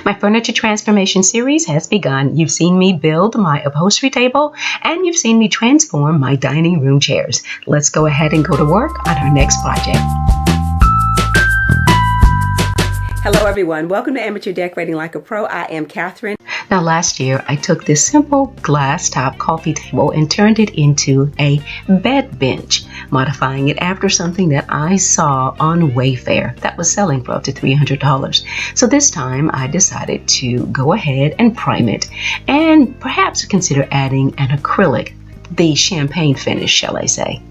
My furniture transformation series has begun. You've seen me build my upholstery table and you've seen me transform my dining room chairs. Let's go ahead and go to work on our next project. Hello everyone, welcome to Amateur Decorating Like a Pro. I am Catherine. Now last year I took this simple glass top coffee table and turned it into a bed bench, modifying it after something that I saw on Wayfair that was selling for up to $300. So this time I decided to go ahead and prime it and perhaps consider adding an acrylic, the champagne finish, shall I say.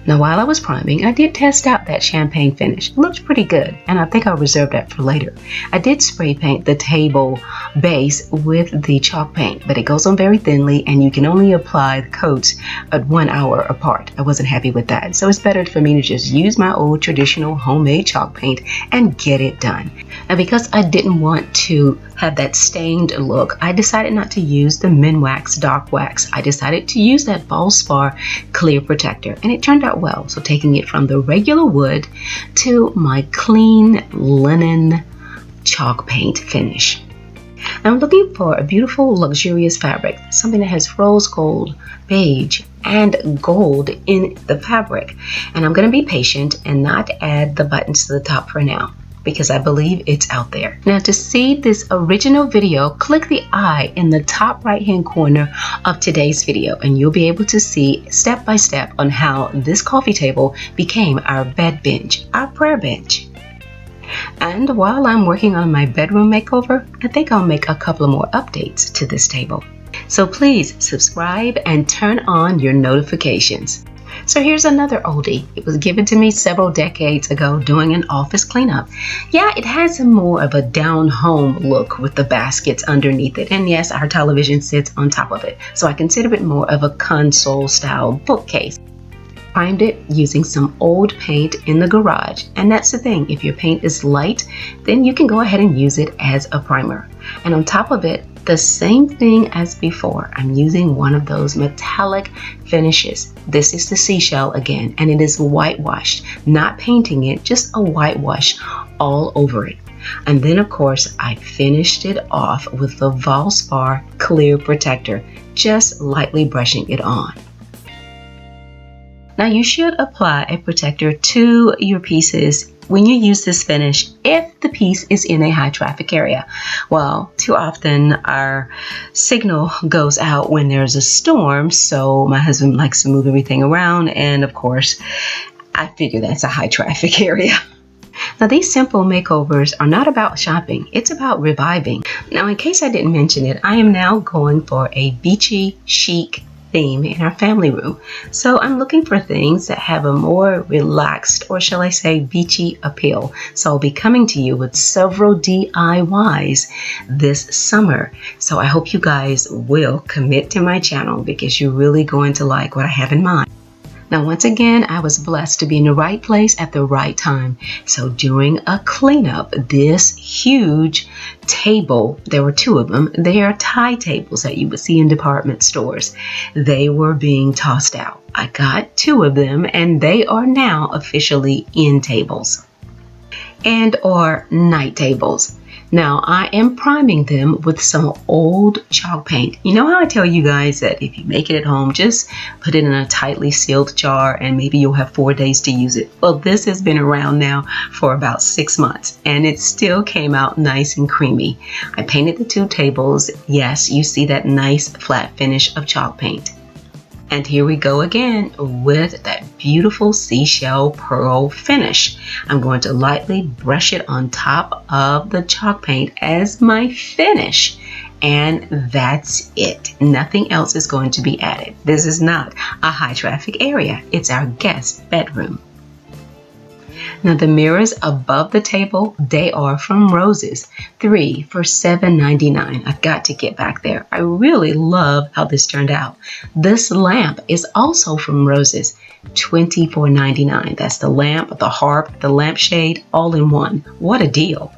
Now, while I was priming, I did test out that champagne finish. It looked pretty good, and I think I'll reserve that for later. I did spray paint the table base with the chalk paint, but it goes on very thinly, and you can only apply the coats at 1 hour apart. I wasn't happy with that, so it's better for me to just use my old traditional homemade chalk paint and get it done. Now, because I didn't want to have that stained look, I decided not to use the Minwax Dark Wax. I decided to use that Valspar Clear Protector, and it turned out well. So taking it from the regular wood to my clean linen chalk paint finish. I'm looking for a beautiful luxurious fabric, something that has rose gold, beige, and gold in the fabric. And I'm going to be patient and not add the buttons to the top for now, because I believe it's out there. Now, to see this original video, click the eye in the top right hand corner of today's video and you'll be able to see step by step on how this coffee table became our bed bench, our prayer bench. And while I'm working on my bedroom makeover, I think I'll make a couple of more updates to this table. So please subscribe and turn on your notifications. So here's another oldie. It was given to me several decades ago doing an office cleanup. Yeah, it has more of a down home look with the baskets underneath it. And yes, our television sits on top of it. So I consider it more of a console style bookcase. Primed it using some old paint in the garage. And that's the thing, if your paint is light, then you can go ahead and use it as a primer. And on top of it, the same thing as before, I'm using one of those metallic finishes. This is the seashell again, and it is whitewashed, not painting it, just a whitewash all over it. And then of course, I finished it off with the Valspar Clear Protector, just lightly brushing it on. Now you should apply a protector to your pieces when you use this finish if the piece is in a high traffic area. Well, too often our signal goes out when there's a storm, so my husband likes to move everything around, and of course I figure that's a high traffic area. Now these simple makeovers are not about shopping, it's about reviving. Now in case I didn't mention it, I am now going for a beachy chic theme in our family room. So I'm looking for things that have a more relaxed, or shall I say beachy appeal. So I'll be coming to you with several DIYs this summer. So I hope you guys will commit to my channel because you're really going to like what I have in mind. Now, once again, I was blessed to be in the right place at the right time. So during a cleanup, this huge table, there were two of them, they are tie tables that you would see in department stores. They were being tossed out. I got two of them and they are now officially end tables and or night tables. Now, I am priming them with some old chalk paint. You know how I tell you guys that if you make it at home, just put it in a tightly sealed jar and maybe you'll have 4 days to use it. Well, this has been around now for about 6 months and it still came out nice and creamy. I painted the two tables. Yes, you see that nice flat finish of chalk paint. And here we go again with that beautiful seashell pearl finish. I'm going to lightly brush it on top of the chalk paint as my finish. And that's it. Nothing else is going to be added. This is not a high traffic area. It's our guest bedroom. Now the mirrors above the table, they are from Roses, 3 for $7.99. I've got to get back there. I really love how this turned out. This lamp is also from Roses, $24.99. That's the lamp, the harp, the lampshade, all in one. What a deal.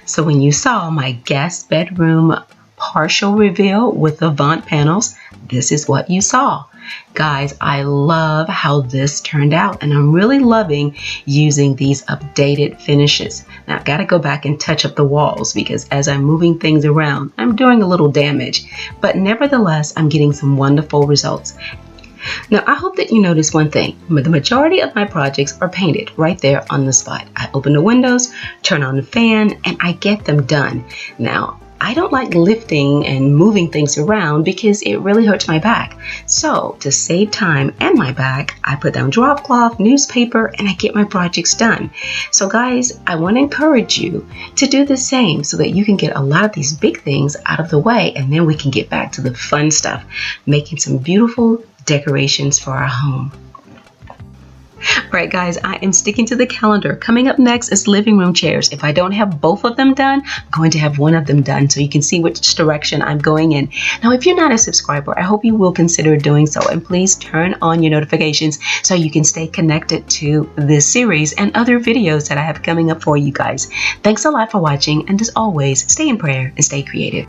So when you saw my guest bedroom partial reveal with the Vant panels, this is what you saw. Guys, I love how this turned out, and I'm really loving using these updated finishes. Now, I've got to go back and touch up the walls because as I'm moving things around, I'm doing a little damage, but nevertheless, I'm getting some wonderful results. Now, I hope that you notice one thing. The majority of my projects are painted right there on the spot. I open the windows, turn on the fan, and I get them done. Now, I don't like lifting and moving things around because it really hurts my back. So, to save time and my back, I put down drop cloth, newspaper, and I get my projects done. So guys, I want to encourage you to do the same so that you can get a lot of these big things out of the way, and then we can get back to the fun stuff, making some beautiful decorations for our home. All right, guys, I am sticking to the calendar. Coming up next is living room chairs. If I don't have both of them done, I'm going to have one of them done so you can see which direction I'm going in. Now, if you're not a subscriber, I hope you will consider doing so, and please turn on your notifications so you can stay connected to this series and other videos that I have coming up for you guys. Thanks a lot for watching, and as always, stay in prayer and stay creative.